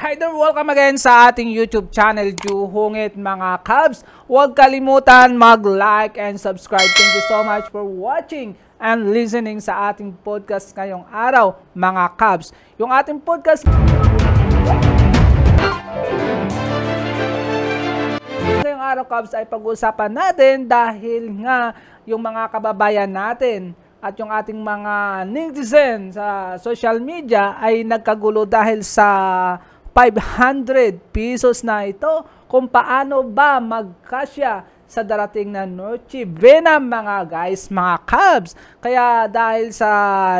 Hi there! Welcome again sa ating YouTube channel, Juhungit mga Cubs. Huwag kalimutan mag-like and subscribe. Thank you so much for watching and listening sa ating podcast ngayong araw, mga Cubs. Yung ating podcast ngayong araw, Cubs, ay pag-uusapan natin dahil nga yung mga kababayan natin at yung ating mga netizen sa social media ay nagkagulo dahil sa 500 pesos na ito kung paano ba magkasya sa darating na Noche Buena mga guys, mga Cubs. Kaya dahil sa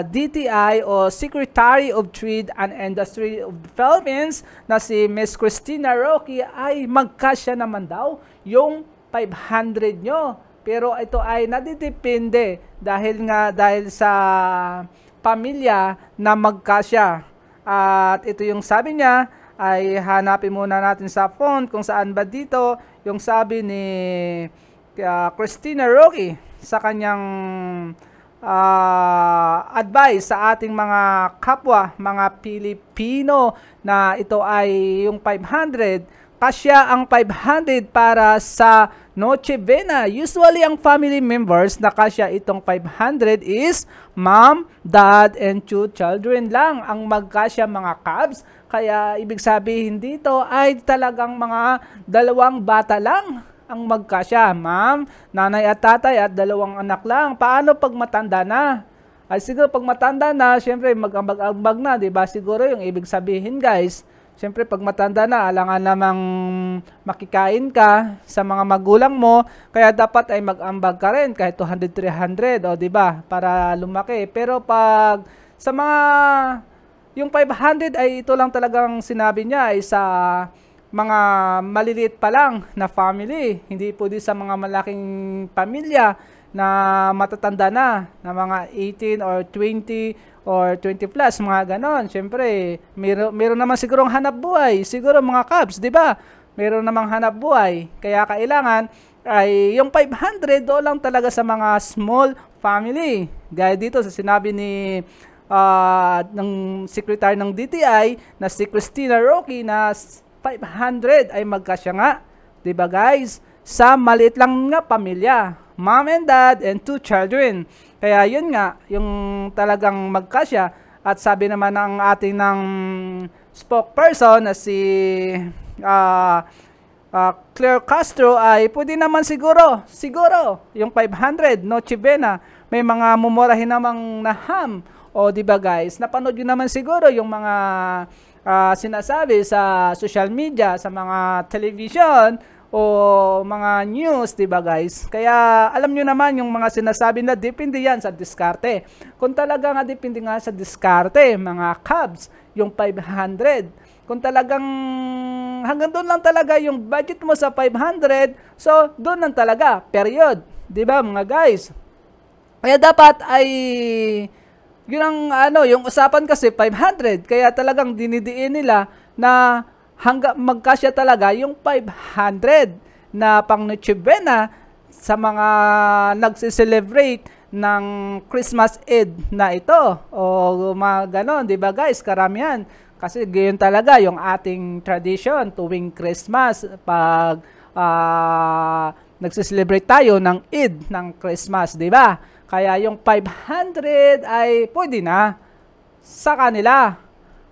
DTI o Secretary of Trade and Industry of the Philippines na si Ms. Cristina Roque ay magkasya naman daw yung 500 nyo. Pero ito ay nadidepende dahil sa pamilya na magkasya. At ito yung sabi niya, ay hanapin muna natin sa phone kung saan ba dito yung sabi ni Cristina Roque sa kanyang advice sa ating mga kapwa, mga Pilipino, na ito ay yung 500. Kasya ang 500 para sa Noche Buena. Usually, ang family members na kasya itong 500 is mom, dad, and 2 children lang ang magkasya mga Cubs. Kaya ibig sabihin dito ay talagang mga 2 bata lang ang magkasya. Ma'am, nanay at tatay at 2 anak lang. Paano pag matanda na? Ay siguro pag matanda na, syempre mag-ambag-ambag na, 'di ba? Siguro yung ibig sabihin, guys. Syempre pag matanda na, alangan namang makikain ka sa mga magulang mo, kaya dapat ay mag-ambag ka rin kahit 200, 300, o 'di ba? Para lumaki. Pero pag sa mga yung 500 ay ito lang talagang sinabi niya ay sa mga maliliit pa lang na family. Hindi po sa mga malaking pamilya na matatanda na mga 18 or 20 or 20 plus, mga ganon. Siyempre, meron naman sigurong hanap buhay. Siguro mga Cubs, di ba? Meron namang hanap buhay. Kaya kailangan ay yung 500 do lang talaga sa mga small family. Gaya dito sa sinabi ni ng secretary ng DTI na si Cristina Roque na 500 ay magkasya nga, 'di ba guys? Sa maliit lang nga pamilya, mom and dad and 2 children. Kaya yun nga, yung talagang magkasya. At sabi naman ng ating ng spokesperson na si Claire Castro ay pwede naman siguro yung 500 Noche Buena may mga mumurahin namang na ham. O di ba guys, napanood nyo naman siguro yung mga sinasabi sa social media, sa mga television o mga news, di ba guys? Kaya alam nyo naman yung mga sinasabi na depende yan sa diskarte. Kung talaga nga depende nga sa diskarte, mga Cubs, yung 500. Kung talagang hanggang doon lang talaga yung budget mo sa 500, so doon lang talaga, period. Di ba mga guys? Kaya dapat ay yun ang yung usapan kasi 500, kaya talagang dinidiin nila na hanggang magkasya talaga yung 500 na pang Noche Buena sa mga nagse-celebrate ng Christmas Eve na ito o mga ganon, di ba guys, karamihan kasi gayon talaga yung ating tradition tuwing Christmas pag nagse-celebrate tayo ng Eid ng Christmas, di ba? Kaya yung 500 ay pwede na sa kanila.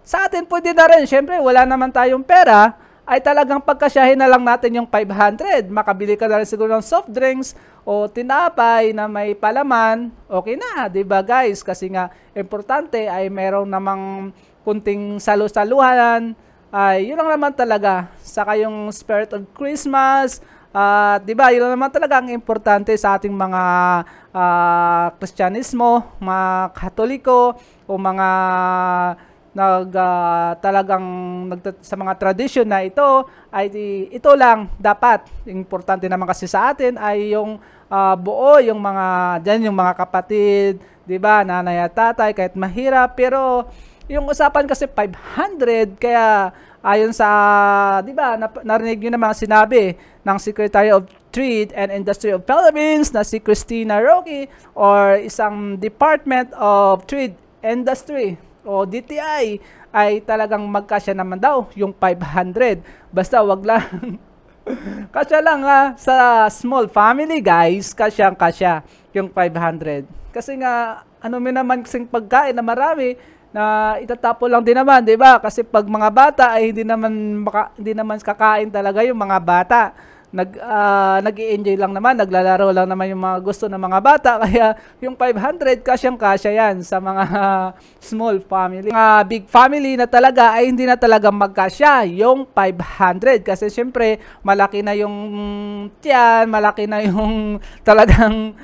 Sa atin pwede na rin. Siyempre, wala naman tayong pera. Ay talagang pagkasyahin na lang natin yung 500. Makabili ka na rin siguro ng soft drinks o tinapay na may palaman. Okay na, di ba guys? Kasi nga, importante ay meron namang kunting salu-saluhan. Ay, yun lang naman talaga. Saka yung spirit of Christmas. Di ba, yun naman talaga ang importante sa ating mga Kristyanismo, mga Katoliko o mga talagang sa mga tradisyon na ito ay ito lang dapat. Importante naman kasi sa atin ay yung buo, yung mga diyan, yung mga kapatid, 'di ba, nanay at tatay, kahit mahirap, pero yung usapan kasi 500, kaya ayon sa, 'di ba, narinig niyo naman sinabi ng Secretary of Trade and Industry of Philippines na si Cristina Roque or isang Department of Trade Industry o DTI ay talagang magkasya naman daw yung 500. Basta wag lang kasya lang sa small family guys, kasya yung 500. Kasi nga ano mo naman kasing pagkain na marami na itatapon lang din naman, 'di ba? Kasi pag mga bata ay hindi naman kakain talaga yung mga bata. Nag-i-enjoy lang naman, naglalaro lang naman yung mga gusto ng mga bata, kaya yung 500 kasyang-kasya yan sa mga small family. Mga big family na talaga ay hindi na talaga magkasya yung 500 kasi syempre malaki na yung tiyan, malaki na yung talagang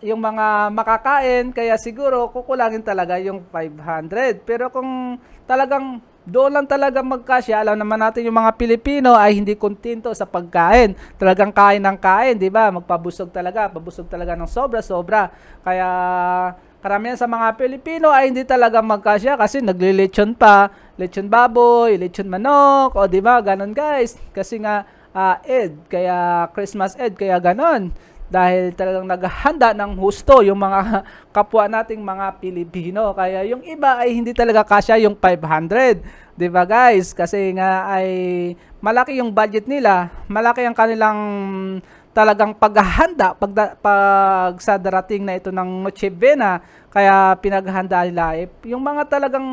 yung mga makakain, kaya siguro kukulangin talaga yung 500. Pero kung talagang doon lang talaga magkasya, alam naman natin yung mga Pilipino ay hindi kontento sa pagkain. Talagang kain ng kain, di ba? Pabusog talaga ng sobra-sobra. Kaya karamihan sa mga Pilipino ay hindi talaga magkasya kasi naglilechon pa, lechon baboy, lechon manok, o di ba? Ganon guys. Kasi nga kaya Christmas Ed, kaya ganon. Dahil talagang naghahanda ng husto yung mga kapwa nating mga Pilipino. Kaya yung iba ay hindi talaga kasya yung 500. 'Di ba guys? Kasi nga ay malaki yung budget nila, malaki ang kanilang talagang paghahanda pag sa darating na ito ng Noche Buena. Kaya pinaghahanda nila yung mga talagang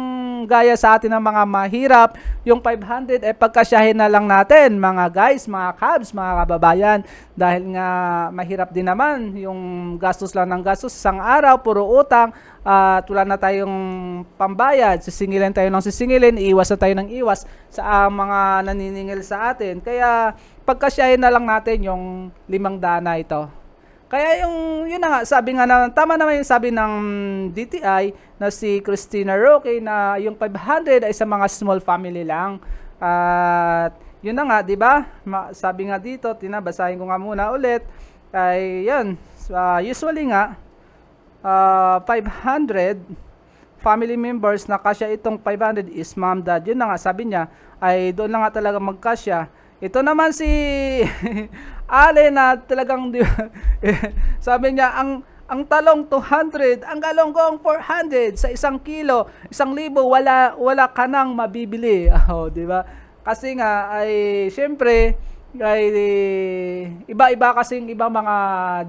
gaya sa atin ng mga mahirap, yung 500 pagkasyahin na lang natin mga guys, mga cabs, mga kababayan, dahil nga mahirap din naman yung gastos lang ng gastos isang araw, puro utang at wala na tayong pambayad, sisingilin tayo ng sisingilin, iwas na tayo ng iwas sa mga naniningil sa atin. Kaya pagkasyahin na lang natin yung 500 na ito. Kaya yun na nga, sabi nga na, tama naman yung sabi ng DTI na si Christina Roque na yung 500 ay sa mga small family lang. At yun na nga, di ba? Sabi nga dito, basahin ko nga muna ulit. Ay yun, usually nga, 500 family members na kasya itong 500 is mom, dad. Yun na nga, sabi niya, ay doon na nga talaga magkasya. Ito naman si Ale na talagang sabi niya ang talong 200, ang galonggong 400 sa 1 kilo, 1,000 wala ka nang mabibili. Oh, di ba? Kasi nga ay syempre ay iba-iba kasing iba mga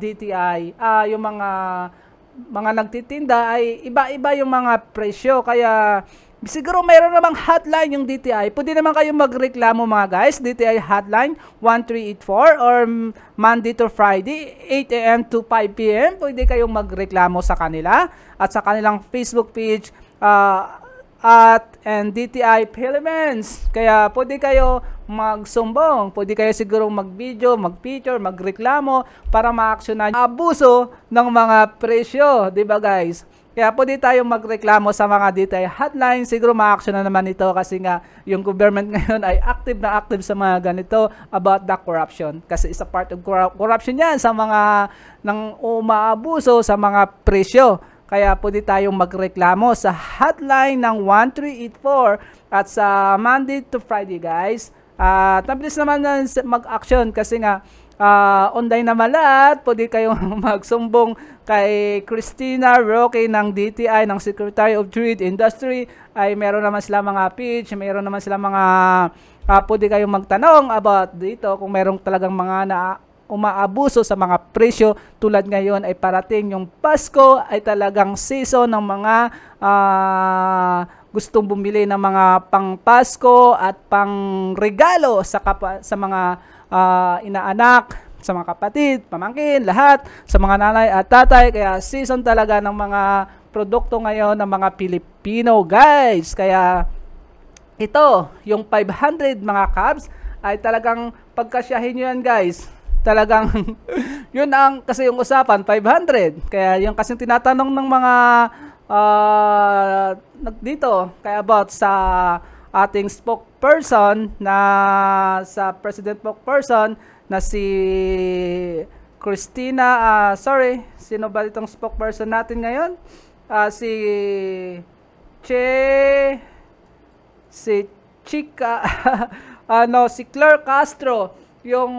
DTI, yung mga nagtitinda ay iba-iba yung mga presyo, kaya siguro mayroon namang hotline yung DTI. Pwede naman kayong magreklamo mga guys. DTI hotline 1384 or Monday to Friday 8 AM to 5 PM. Pwede kayong magreklamo sa kanila at sa kanilang Facebook page and DTI Philippines. Kaya pwede kayo magsumbong, pwede kayo siguro mag-video, mag-picture, magreklamo para ma-actionan yung abuso ng mga presyo, 'di ba guys? Kaya pwede tayong magreklamo sa mga DTI hotline. Siguro ma-action na naman ito kasi nga yung government ngayon ay active na active sa mga ganito about the corruption. Kasi isa part of corruption yan sa mga nang umaabuso sa mga presyo. Kaya pwede tayong magreklamo sa hotline ng 1384 at sa Monday to Friday guys. At mabilis naman mag-action kasi nga online naman lahat. Pwede kayong magsumbong kay Christina Roque ng DTI, ng Secretary of Trade Industry. Ay meron naman sila mga page, meron naman sila mga pwede kayong magtanong about dito kung merong talagang mga umaabuso sa mga presyo. Tulad ngayon ay parating yung Pasko, ay talagang season ng mga gustong bumili ng mga pang Pasko at pang regalo sa mga inaanak, sa mga kapatid, pamangkin, lahat, sa mga nanay at tatay. Kaya season talaga ng mga produkto ngayon ng mga Pilipino guys. Kaya ito, yung 500 mga cabs ay talagang pagkasyahin nyo yan guys. Talagang yun ang kasi yung usapan, 500. Kaya yung kasing tinatanong ng mga dito, kaya about sa ating spokesperson na sa president spokesperson na si Christina, sino ba itong spokesperson natin ngayon? Si si Claire Castro, yung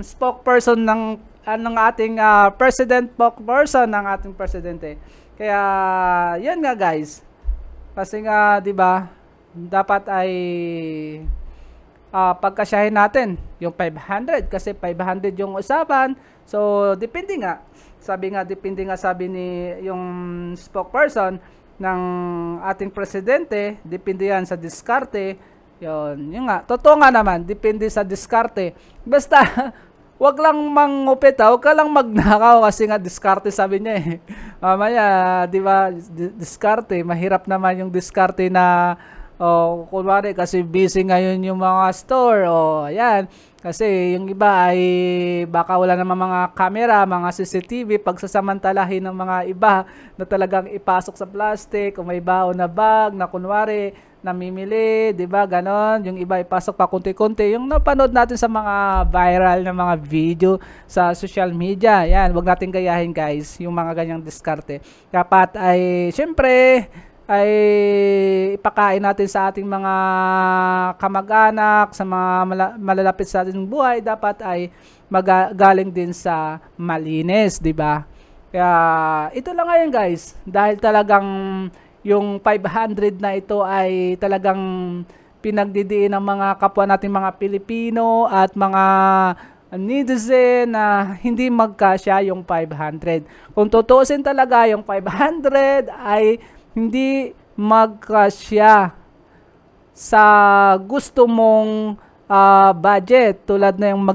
spokesperson ng ating president spokesperson ng ating presidente. Kaya, yan nga guys. Kasi nga, di ba, dapat ay pagkasyahin natin yung 500 kasi 500 yung usapan. So, depende nga. Depende nga sabi ni yung spokesperson ng ating presidente, depende yan sa diskarte. Yun nga. Totoo nga naman, depende sa diskarte. Basta, wag lang mangupit, wag ka lang magnakaw kasi nga diskarte sabi niya eh. Mamaya, di ba, diskarte, mahirap naman yung diskarte na kunwari kasi busy ngayon yung mga store ayan. Kasi yung iba ay baka wala naman mga camera, mga CCTV pagsasamantalahin ng mga iba na talagang ipasok sa plastic o may baon na bag na kunwari namimili, 'di ba? Ganon, yung iba ipasok pa konti-konti. Yung napanood natin sa mga viral na mga video sa social media. Yan, wag nating gayahin, guys, yung mga ganyang diskarte. Dapat ay syempre ay ipakain natin sa ating mga kamag-anak, sa mga malalapit sa ating buhay, dapat ay magaling din sa malinis, 'di ba? Kaya ito lang ngayon, guys, dahil talagang yung 500 na ito ay talagang pinagdidiin ng mga kapwa nating mga Pilipino at mga netizen na hindi magkasya yung 500. Kung tutuusin talaga, yung 500 ay hindi magkasya sa gusto mong budget. Tulad na yung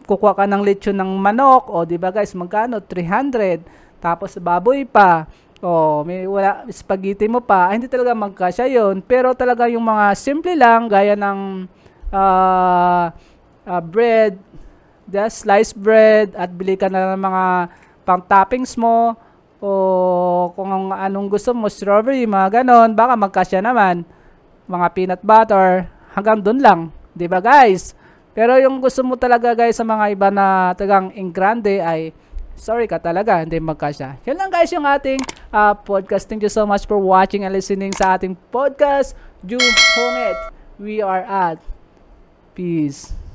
kukuha ka ng lechon ng manok, o di ba guys, magkano? 300. Tapos baboy pa. May wala spaghetti mo pa, hindi talaga magkasya yun. Pero talaga yung mga simple lang, gaya ng bread, sliced bread, at bili ka na ng mga pang toppings mo, o kung anong gusto mo, strawberry, mga ganon, baka magkasya naman. Mga peanut butter, hanggang dun lang, di ba guys? Pero yung gusto mo talaga guys sa mga iba na tagang ingrande ay sorry ka talaga, hindi magkasya. Yan lang guys yung ating podcast. Thank you so much for watching and listening sa ating podcast. Ju Hongit. We are at. Peace.